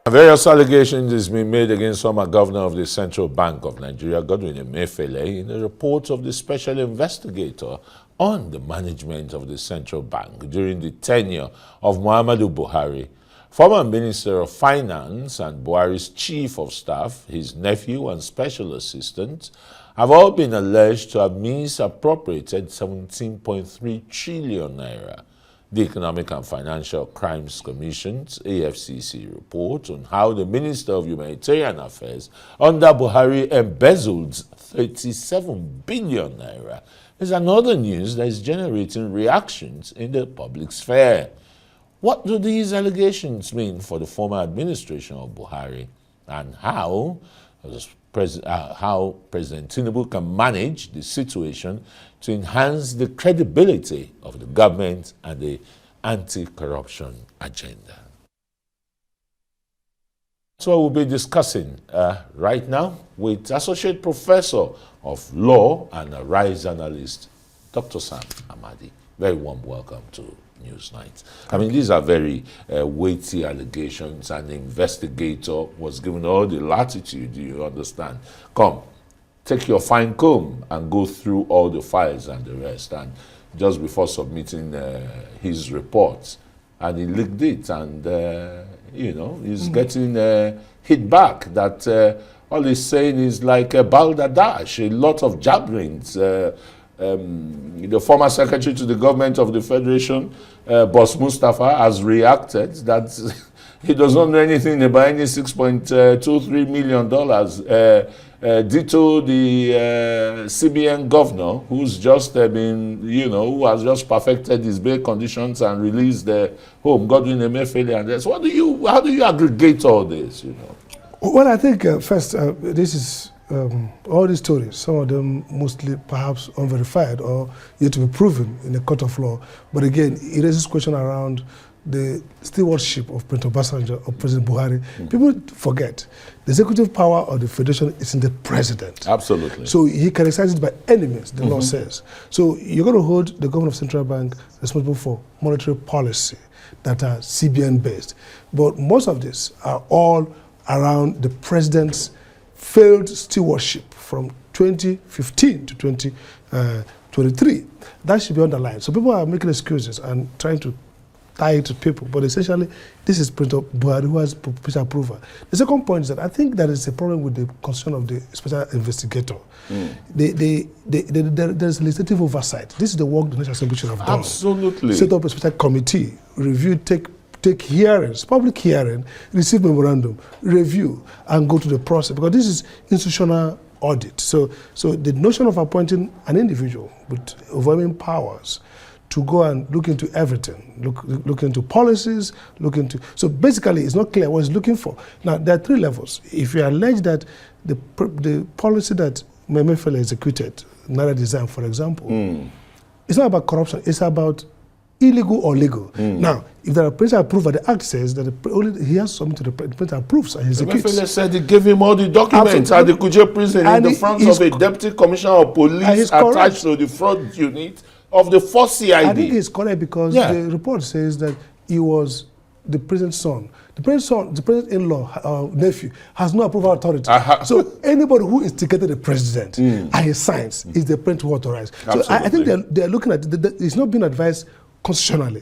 Various allegations is being made against former governor of the Central Bank of Nigeria, Emefiele, in a report of the special investigator on the management of the central bank during the tenure of Muhammadu Buhari. Former Minister of Finance and Buhari's Chief of Staff, his nephew and special assistant, have all been alleged to have misappropriated 17.3 trillion naira. The Economic and Financial Crimes Commission's AFCC report on how the Minister of Humanitarian Affairs under Buhari embezzled 37 billion naira is another news that is generating reactions in the public sphere. What do these allegations mean for the former administration of Buhari, and how President Tinubu can manage the situation to enhance the credibility of the government and the anti-corruption agenda? So we'll be discussing right now with Associate Professor of Law and a RISE analyst, Dr. Sam Amadi. Very warm welcome to Newsnight. I mean, these are very weighty allegations. An investigator was given all the latitude, you understand. Come, take your fine comb and go through all the files and the rest. And just before submitting his reports, and he leaked it, and you know, he's getting hit back that all he's saying is like a balderdash, a lot of jabberings. The former secretary to the government of the Federation, Boss Mustafa, has reacted that he does not know anything about any $6.23 million. Ditto the CBN governor, who's just been, you know, who has just perfected his bail conditions and released the home, Godwin Emefiele and this. How do you aggregate all this, you know? Well, I think first, this is all these stories, some of them mostly perhaps unverified or yet to be proven in a court of law. But again, it raises question around the stewardship of President Obasanjo or President Buhari. People forget the executive power of the federation is in the president. Absolutely. So he can exercise it by any means, the law says. So you're going to hold the governor of central bank responsible for monetary policy that are CBN based. But most of this are all around the president's failed stewardship from 2015 to 2023. That should be underlined. So people are making excuses and trying to tie it to people, but essentially this is President Buhari who has special approval. The second point is that I think there is a problem with the concern of the special investigator. There's legislative oversight. This is the work the National Assembly should have done. Absolutely. Set up a special committee, review, take hearings, public hearing, receive memorandum, review, and go to the process, because this is institutional audit. So the notion of appointing an individual with overwhelming powers to go and look into everything, look into policies, so basically it's not clear what he's looking for. Now, there are three levels. If you allege that the policy that Emefiele executed, Naira Resign, for example, it's not about corruption, it's about illegal or legal. Now, if there are presidential approval, the act says that he has something to the president approves and he executes. Emefiele said he gave him all the documents at the Kuje prison in the front of a deputy commissioner of police attached to the fraud unit of the first CID. I think it's correct because the report says that he was the president's son. The president-in-law, nephew, has no approval authority. So anybody who instigated the president and he signs is the president who authorized. So I think they're looking at it's not being advised constitutionally.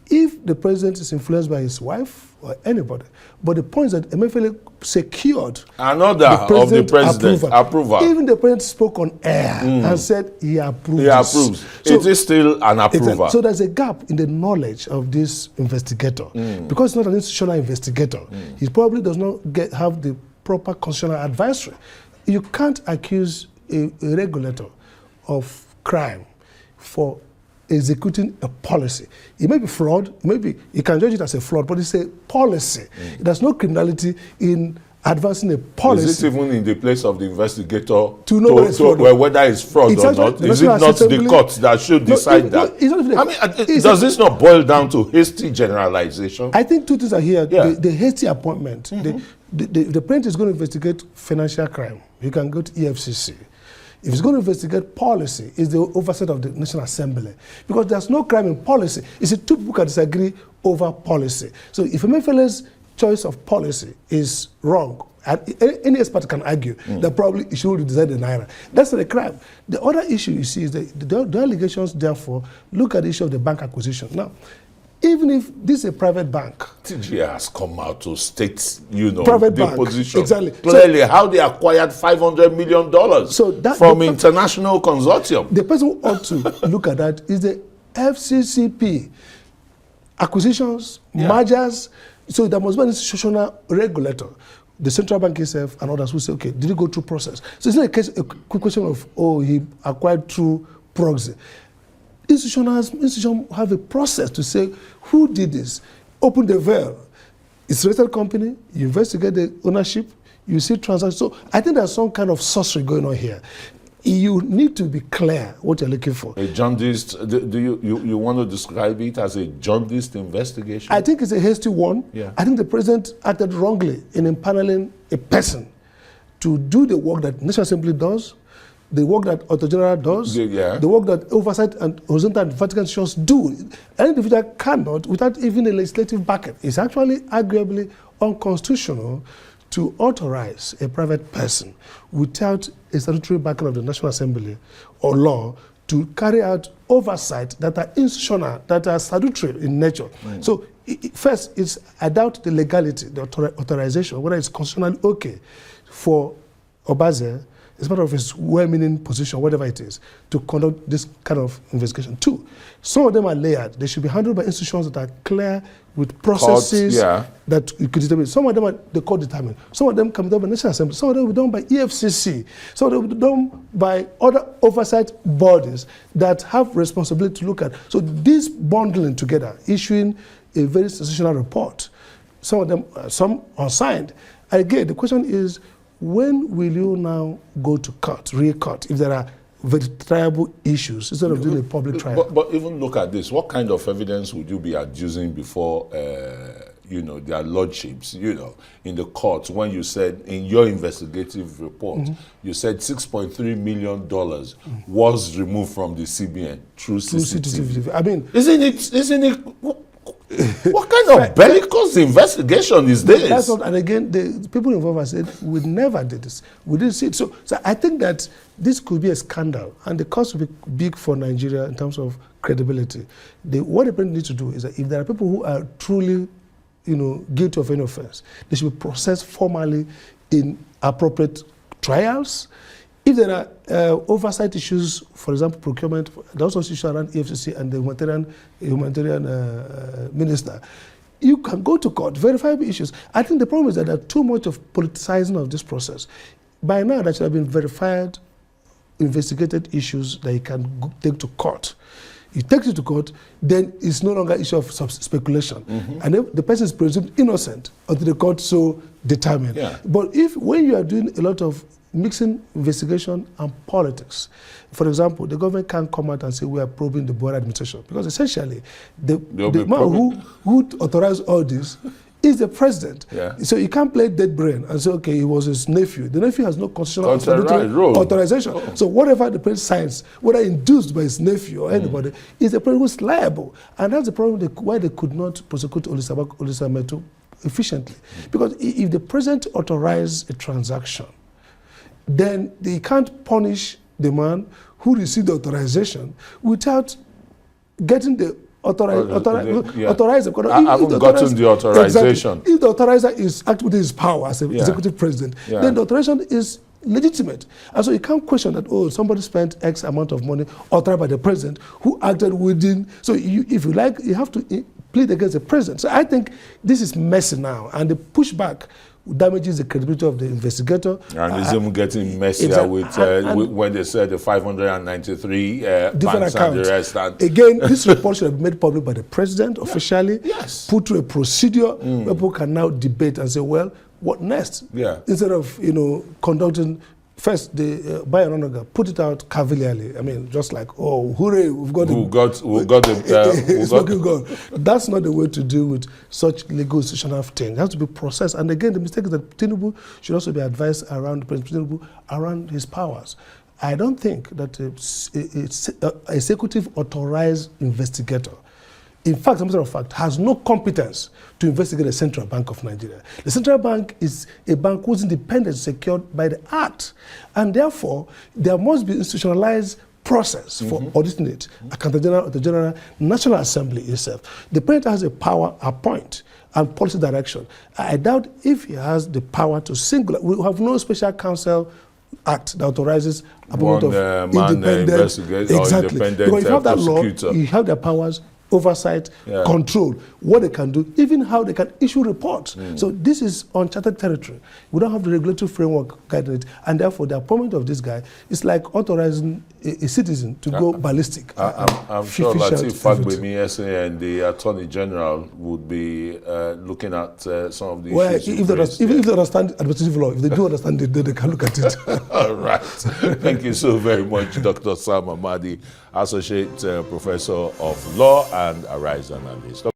If the president is influenced by his wife or anybody, but the point is that Emefiele secured another of the president's approval. Even the president spoke on air and said he approves. He approves. So it is still an approval. So there's a gap in the knowledge of this investigator because it's not an institutional investigator. He probably does not have the proper constitutional advisory. You can't accuse a regulator of crime for executing a policy. It may be fraud, maybe you can judge it as a fraud, but it's a policy. There's no criminality in advancing a policy. Is it even in the place of the investigator to know whether it's fraud or not? Is it not the court that should decide that? Does this not boil down to hasty generalization? I think two things are here. The hasty appointment. The president is going to investigate financial crime. He can go to EFCC. If he's going to investigate policy, it's the oversight of the National Assembly. Because there's no crime in policy. It's two people can disagree over policy. So if Emefiele's choice of policy is wrong. And any expert can argue that probably it should design the Naira. That's the crime. The other issue you see is that the allegations, therefore, look at the issue of the bank acquisition. Now, even if this is a private bank, TGA has come out to state, you know, private their bank, position exactly. clearly, how they acquired $500 million from international consortium. The person who ought to look at that is the FCCP. Acquisitions, mergers, so there must be an institutional regulator. The central bank itself and others will say, okay, did it go through process? So it's not a quick question of, oh, he acquired through proxy. Institutions have a process to say, who did this? Open the veil. It's a registered company, you investigate the ownership, you see transactions. So I think there's some kind of sorcery going on here. You need to be clear what you're looking for. A jaundiced, do you want to describe it as a jaundiced investigation? I think it's a hasty one. Yeah. I think the president acted wrongly in impaneling a person to do the work that National Assembly does, the work that Auditor General does, the work that oversight and horizontal and vertical institutions do. An individual cannot, without even a legislative backing. It's actually arguably unconstitutional to authorize a private person without a statutory backing of the National Assembly or law to carry out oversight that are institutional, that are statutory in nature. So first, I doubt the legality, the authorization, whether it's constitutionally okay for Obaze, as part of his well-meaning position, whatever it is, to conduct this kind of investigation. Two, some of them are layered. They should be handled by institutions that are clear with processes that you could determine. Some of them are the court determined. Some of them can be done by National Assembly. Some of them will be done by EFCC. Some of them will be done by other oversight bodies that have responsibility to look at. So this bundling together, issuing a very sensational report, some of them, some unsigned. Again, the question is, when will you now go to court, court, if there are verifiable issues, instead of doing a public trial? But even look at this. What kind of evidence would you be adducing before, you know, their lordships, you know, in the court, when you said in your investigative report, you said $6.3 million was removed from the CBN through CCTV. I mean, isn't it? What kind of bellicose investigation is this? That's not, and again, the people involved have said, we never did this. We didn't see it. So I think that this could be a scandal, and the cost will be big for Nigeria in terms of credibility. What the president needs to do is that if there are people who are truly, you know, guilty of any offense, they should be processed formally in appropriate trials. If there are oversight issues, for example, procurement, there's also issues around EFCC and the humanitarian minister, you can go to court, verifiable issues. I think the problem is that there's too much of politicizing of this process. By now, there should have been verified, investigated issues that you can take to court. You take it to court, then it's no longer an issue of speculation. And the person is presumed innocent until the court so determined. But when you are doing a lot of mixing investigation and politics. For example, the government can't come out and say we are probing the Buhari administration, because essentially the man who authorized all this is the president. So you can't play dead brain and say, okay, it was his nephew. The nephew has no constitutional authorization. So whatever the president signs, whether induced by his nephew or anybody, is the president who's liable. And that's the problem why they could not prosecute Olisameto efficiently. Because if the president authorized a transaction, then they can't punish the man who received the authorization without getting the authorizer. I haven't gotten the authorization. Exactly. If the authorizer is acting within his power as an executive president, then the authorization is legitimate. And so you can't question that, oh, somebody spent X amount of money authorized by the president who acted within. So if you like, you have to plead against the president. So I think this is messy now, and the pushback damages the credibility of the investigator. And it's even getting messier with when they said the 593 different banks accounts. And the rest. And again, this report should have been made public by the president officially, put through a procedure where people can now debate and say, well, what next? Instead of, you know, conducting first the by and honor, put it out cavalierly. I mean, just like, oh, hooray, we've got the smoking gun. That's not the way to deal with such legal institutional things. It has to be processed. And again, the mistake is that Tinubu should also be advised around President Tinubu around his powers. I don't think that a executive authorized investigator in fact, as a matter of fact, has no competence to investigate the Central Bank of Nigeria. The Central Bank is a bank whose independence is secured by the Act. And therefore, there must be institutionalized process for auditing it. Accountant General, the General National Assembly itself. The president has a power appoint and policy direction. I doubt if he has the power to single. We have no special counsel act that authorizes appointment of independent investigator or independent because if you have that law, prosecutor. you have their powers, oversight, control, what they can do, even how they can issue reports. So this is uncharted territory. We don't have the regulatory framework guiding it, and therefore the appointment of this guy is like authorizing a citizen to go ballistic. I'm sure Lateef Fagbemi and the Attorney General would be looking at some of the issues. If they understand administrative law, if they do understand it, then they can look at it. All right. Thank you so very much, Dr. Sam Amadi, Associate Professor of Law and a Resign analyst.